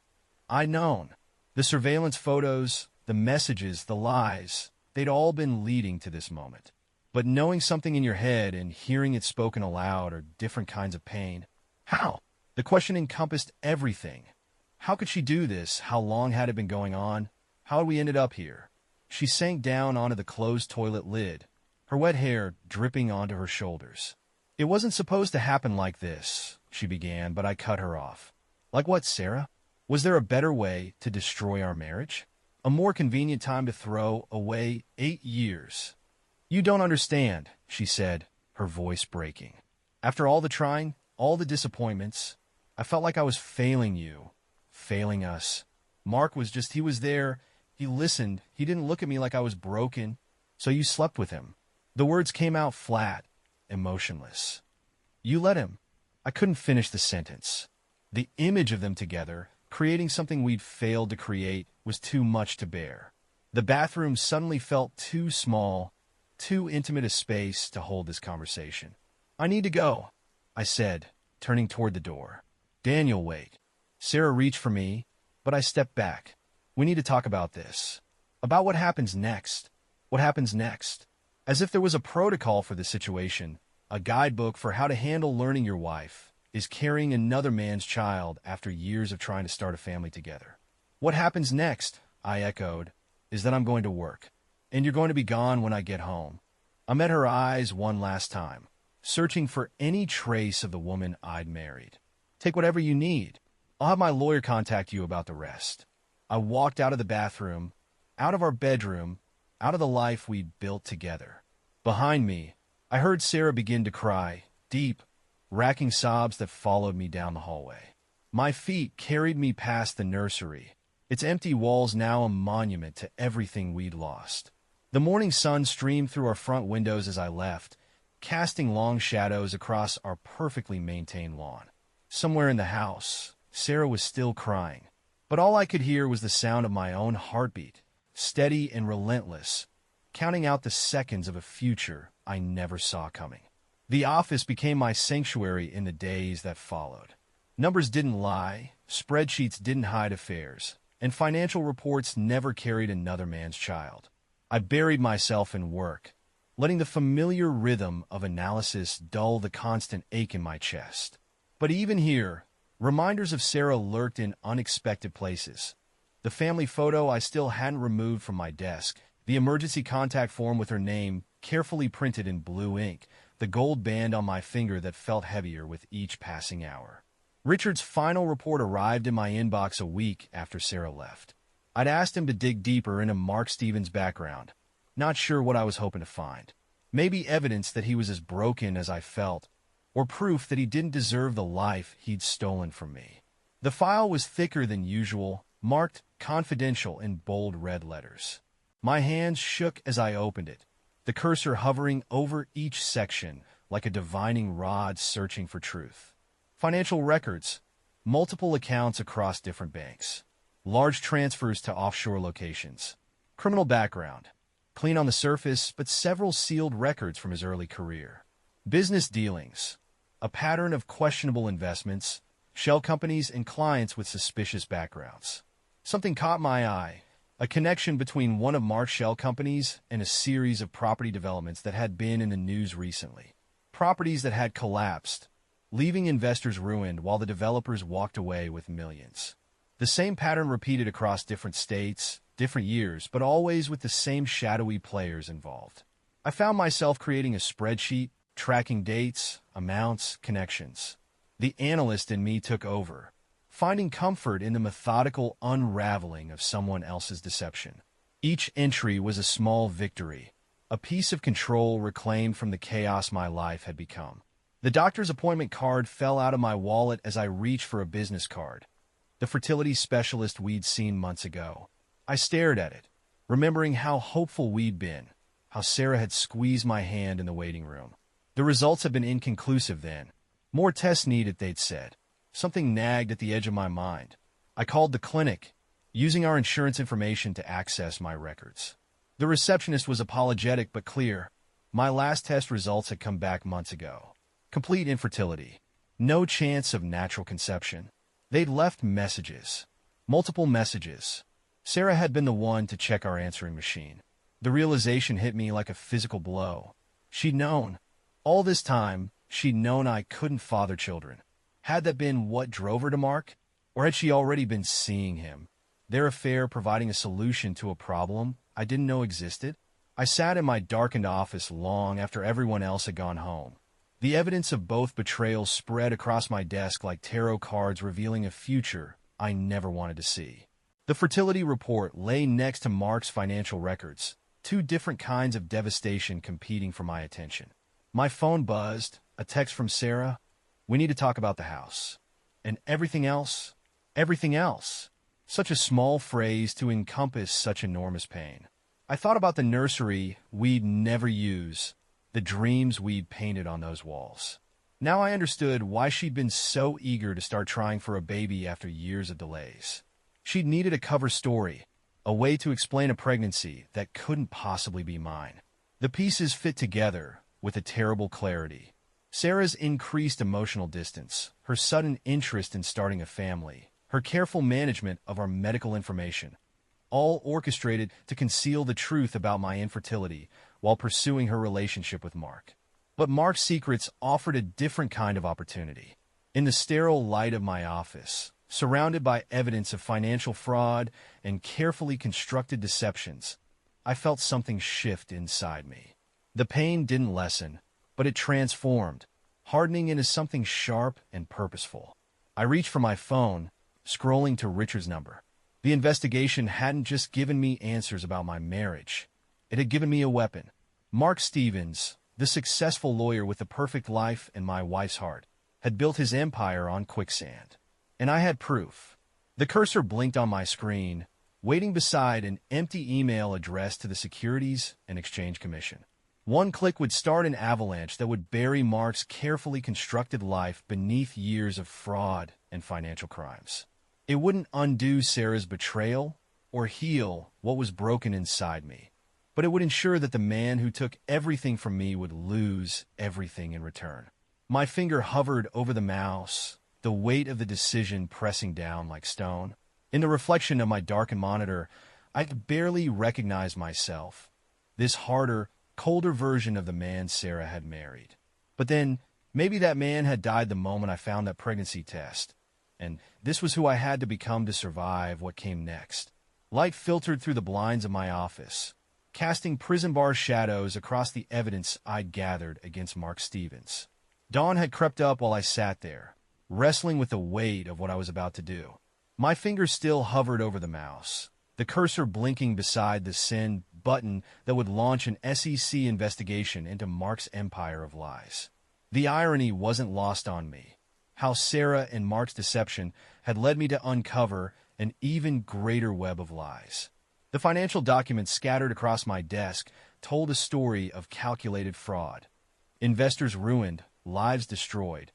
I'd known. The surveillance photos, the messages, the lies, they'd all been leading to this moment. But knowing something in your head and hearing it spoken aloud are different kinds of pain. How? The question encompassed everything. How could she do this? How long had it been going on? How had we ended up here? She sank down onto the closed toilet lid, her wet hair dripping onto her shoulders. "It wasn't supposed to happen like this," she began, but I cut her off. "Like what, Sarah? Was there a better way to destroy our marriage? A more convenient time to throw away 8 years? "You don't understand," she said, her voice breaking. "After all the trying, all the disappointments, I felt like I was failing you, failing us. Mark was he was there, he listened, he didn't look at me like I was broken, so you slept with him." The words came out flat, emotionless. "You let him." I couldn't finish the sentence. The image of them together, creating something we'd failed to create, was too much to bear. The bathroom suddenly felt too small, too intimate a space to hold this conversation. "I need to go," I said, turning toward the door. "Daniel, wait." Sarah reached for me, but I stepped back. "We need to talk about this. About what happens next. What happens next." As if there was a protocol for the situation, a guidebook for how to handle learning your wife is carrying another man's child after years of trying to start a family together. "What happens next," I echoed, "is that I'm going to work, and you're going to be gone when I get home." I met her eyes one last time, searching for any trace of the woman I'd married. "Take whatever you need. I'll have my lawyer contact you about the rest." I walked out of the bathroom, out of our bedroom, out of the life we'd built together. Behind me, I heard Sarah begin to cry, deep, racking sobs that followed me down the hallway. My feet carried me past the nursery, its empty walls now a monument to everything we'd lost. The morning sun streamed through our front windows as I left, casting long shadows across our perfectly maintained lawn. Somewhere in the house, Sarah was still crying, but all I could hear was the sound of my own heartbeat, steady and relentless, counting out the seconds of a future I never saw coming. The office became my sanctuary in the days that followed. Numbers didn't lie, spreadsheets didn't hide affairs, and financial reports never carried another man's child. I buried myself in work, letting the familiar rhythm of analysis dull the constant ache in my chest. But even here, reminders of Sarah lurked in unexpected places. The family photo I still hadn't removed from my desk, the emergency contact form with her name carefully printed in blue ink, the gold band on my finger that felt heavier with each passing hour. Richard's final report arrived in my inbox a week after Sarah left. I'd asked him to dig deeper into Mark Stevens' background, not sure what I was hoping to find. Maybe evidence that he was as broken as I felt, or proof that he didn't deserve the life he'd stolen from me. The file was thicker than usual, marked confidential in bold red letters. My hands shook as I opened it, the cursor hovering over each section like a divining rod searching for truth. Financial records, multiple accounts across different banks, large transfers to offshore locations, criminal background, clean on the surface, but several sealed records from his early career. Business dealings, a pattern of questionable investments, shell companies, and clients with suspicious backgrounds. Something caught my eye, a connection between one of Mark's shell companies and a series of property developments that had been in the news recently. Properties that had collapsed, leaving investors ruined while the developers walked away with millions. The same pattern repeated across different states, different years, but always with the same shadowy players involved. I found myself creating a spreadsheet, tracking dates, amounts, connections. The analyst in me took over, finding comfort in the methodical unraveling of someone else's deception. Each entry was a small victory, a piece of control reclaimed from the chaos my life had become. The doctor's appointment card fell out of my wallet as I reached for a business card. The fertility specialist we'd seen months ago. I stared at it, remembering how hopeful we'd been, how Sarah had squeezed my hand in the waiting room. The results had been inconclusive then. More tests needed, they'd said. Something nagged at the edge of my mind. I called the clinic, using our insurance information to access my records. The receptionist was apologetic but clear. My last test results had come back months ago. Complete infertility. No chance of natural conception. They'd left messages. Multiple messages. Sarah had been the one to check our answering machine. The realization hit me like a physical blow. She'd known. All this time, she'd known I couldn't father children. Had that been what drove her to Mark? Or had she already been seeing him? Their affair providing a solution to a problem I didn't know existed? I sat in my darkened office long after everyone else had gone home. The evidence of both betrayals spread across my desk like tarot cards revealing a future I never wanted to see. The fertility report lay next to Mark's financial records, two different kinds of devastation competing for my attention. My phone buzzed, a text from Sarah. We need to talk about the house. And everything else? Everything else. Such a small phrase to encompass such enormous pain. I thought about the nursery we'd never use, the dreams we'd painted on those walls. Now I understood why she'd been so eager to start trying for a baby after years of delays. She'd needed a cover story, a way to explain a pregnancy that couldn't possibly be mine. The pieces fit together with a terrible clarity. Sarah's increased emotional distance, her sudden interest in starting a family, her careful management of our medical information, all orchestrated to conceal the truth about my infertility while pursuing her relationship with Mark. But Mark's secrets offered a different kind of opportunity. In the sterile light of my office, surrounded by evidence of financial fraud and carefully constructed deceptions, I felt something shift inside me. The pain didn't lessen, but it transformed, hardening into something sharp and purposeful. I reached for my phone, scrolling to Richard's number. The investigation hadn't just given me answers about my marriage. It had given me a weapon. Mark Stevens, the successful lawyer with the perfect life and my wife's heart, had built his empire on quicksand. And I had proof. The cursor blinked on my screen, waiting beside an empty email addressed to the Securities and Exchange Commission. One click would start an avalanche that would bury Mark's carefully constructed life beneath years of fraud and financial crimes. It wouldn't undo Sarah's betrayal or heal what was broken inside me, but it would ensure that the man who took everything from me would lose everything in return. My finger hovered over the mouse, the weight of the decision pressing down like stone. In the reflection of my darkened monitor, I could barely recognize myself, this harder, colder version of the man Sarah had married. But then, maybe that man had died the moment I found that pregnancy test, and this was who I had to become to survive what came next. Light filtered through the blinds of my office, casting prison bar shadows across the evidence I'd gathered against Mark Stevens. Dawn had crept up while I sat there, wrestling with the weight of what I was about to do. My fingers still hovered over the mouse, the cursor blinking beside the send button that would launch an SEC investigation into Mark's empire of lies. The irony wasn't lost on me. How Sarah and Mark's deception had led me to uncover an even greater web of lies. The financial documents scattered across my desk told a story of calculated fraud. Investors ruined, lives destroyed,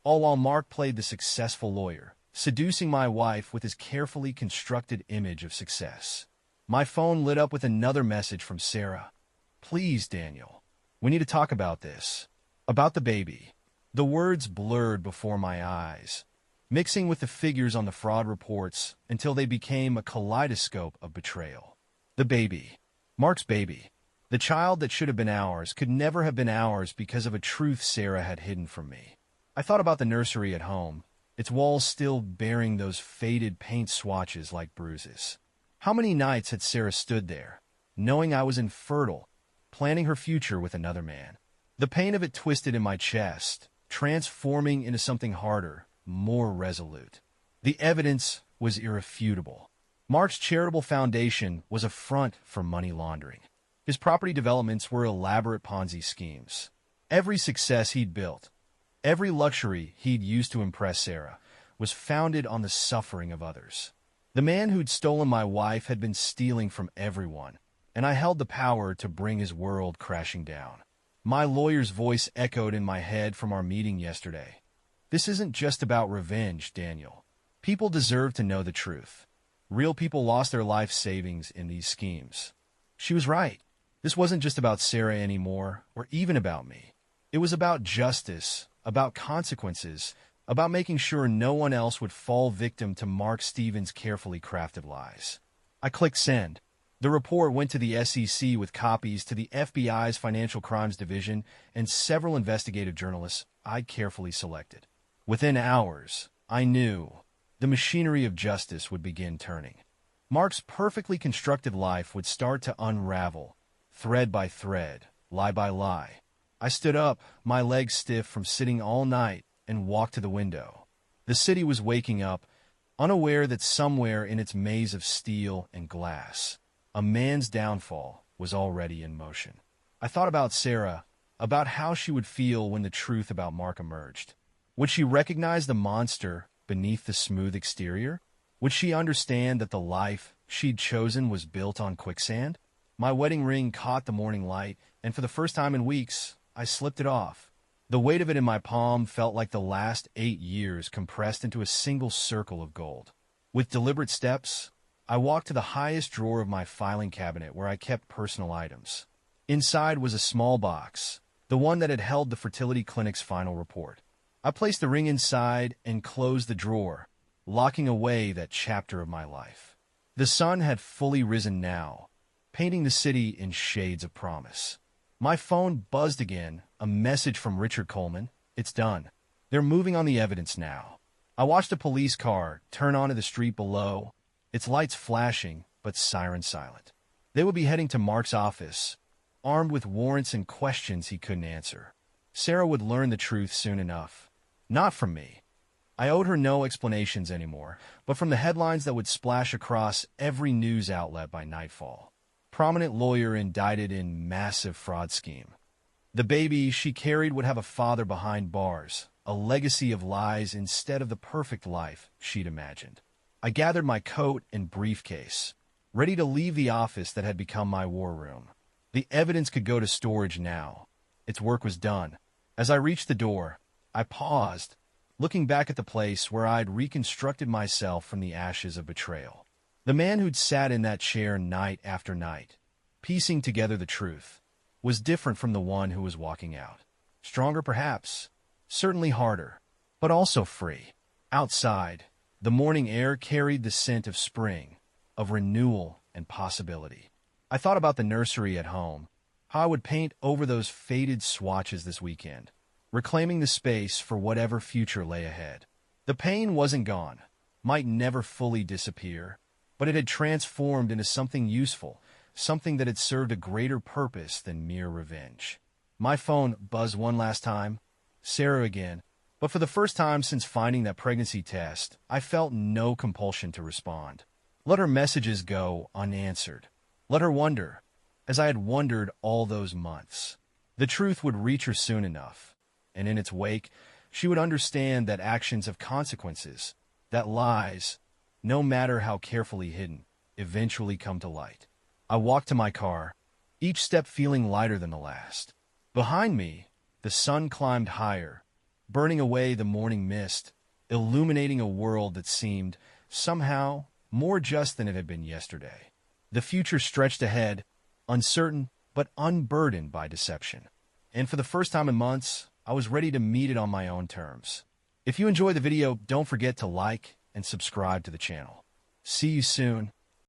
all while Mark played the successful lawyer, seducing my wife with his carefully constructed image of success. My phone lit up with another message from Sarah. Please, Daniel, we need to talk about this. About the baby. The words blurred before my eyes, mixing with the figures on the fraud reports until they became a kaleidoscope of betrayal. The baby. Mark's baby. The child that should have been ours could never have been ours because of a truth Sarah had hidden from me. I thought about the nursery at home, its walls still bearing those faded paint swatches like bruises. How many nights had Sarah stood there, knowing I was infertile, planning her future with another man? The pain of it twisted in my chest, transforming into something harder, more resolute. The evidence was irrefutable. Mark's charitable foundation was a front for money laundering. His property developments were elaborate Ponzi schemes. Every success he'd built, every luxury he'd used to impress Sarah, was founded on the suffering of others. The man who'd stolen my wife had been stealing from everyone, and I held the power to bring his world crashing down. My lawyer's voice echoed in my head from our meeting yesterday. This isn't just about revenge, Daniel. People deserve to know the truth. Real people lost their life savings in these schemes. She was right. This wasn't just about Sarah anymore, or even about me. It was about justice, about consequences, about making sure no one else would fall victim to Mark Stevens' carefully crafted lies. I clicked send. The report went to the SEC with copies to the FBI's Financial Crimes Division and several investigative journalists I'd carefully selected. Within hours, I knew the machinery of justice would begin turning. Mark's perfectly constructed life would start to unravel, thread by thread, lie by lie. I stood up, my legs stiff from sitting all night, and walked to the window. The city was waking up, unaware that somewhere in its maze of steel and glass, a man's downfall was already in motion. I thought about Sarah, about how she would feel when the truth about Mark emerged. Would she recognize the monster beneath the smooth exterior? Would she understand that the life she'd chosen was built on quicksand? My wedding ring caught the morning light, and for the first time in weeks, I slipped it off. The weight of it in my palm felt like the last 8 years compressed into a single circle of gold. With deliberate steps, I walked to the highest drawer of my filing cabinet where I kept personal items. Inside was a small box, the one that had held the fertility clinic's final report. I placed the ring inside and closed the drawer, locking away that chapter of my life. The sun had fully risen now, painting the city in shades of promise. My phone buzzed again, a message from Richard Coleman. It's done. They're moving on the evidence now. I watched a police car turn onto the street below, its lights flashing, but siren silent. They would be heading to Mark's office, armed with warrants and questions he couldn't answer. Sarah would learn the truth soon enough. Not from me. I owed her no explanations anymore, but from the headlines that would splash across every news outlet by nightfall. Prominent lawyer indicted in massive fraud scheme. The baby she carried would have a father behind bars, a legacy of lies instead of the perfect life she'd imagined. I gathered my coat and briefcase, ready to leave the office that had become my war room. The evidence could go to storage now. Its work was done. As I reached the door, I paused, looking back at the place where I'd reconstructed myself from the ashes of betrayal. The man who'd sat in that chair night after night, piecing together the truth, was different from the one who was walking out. Stronger perhaps, certainly harder, but also free. Outside, the morning air carried the scent of spring, of renewal and possibility. I thought about the nursery at home, how I would paint over those faded swatches this weekend, reclaiming the space for whatever future lay ahead. The pain wasn't gone, might never fully disappear, but it had transformed into something useful, something that had served a greater purpose than mere revenge. My phone buzzed one last time. Sarah again. But for the first time since finding that pregnancy test, I felt no compulsion to respond. Let her messages go unanswered. Let her wonder, as I had wondered all those months. The truth would reach her soon enough, and in its wake, she would understand that actions have consequences, that lies, no matter how carefully hidden, eventually come to light. I walked to my car, each step feeling lighter than the last. Behind me, the sun climbed higher, burning away the morning mist, illuminating a world that seemed, somehow, more just than it had been yesterday. The future stretched ahead, uncertain but unburdened by deception. And for the first time in months, I was ready to meet it on my own terms. If you enjoyed the video, don't forget to like and subscribe to the channel. See you soon.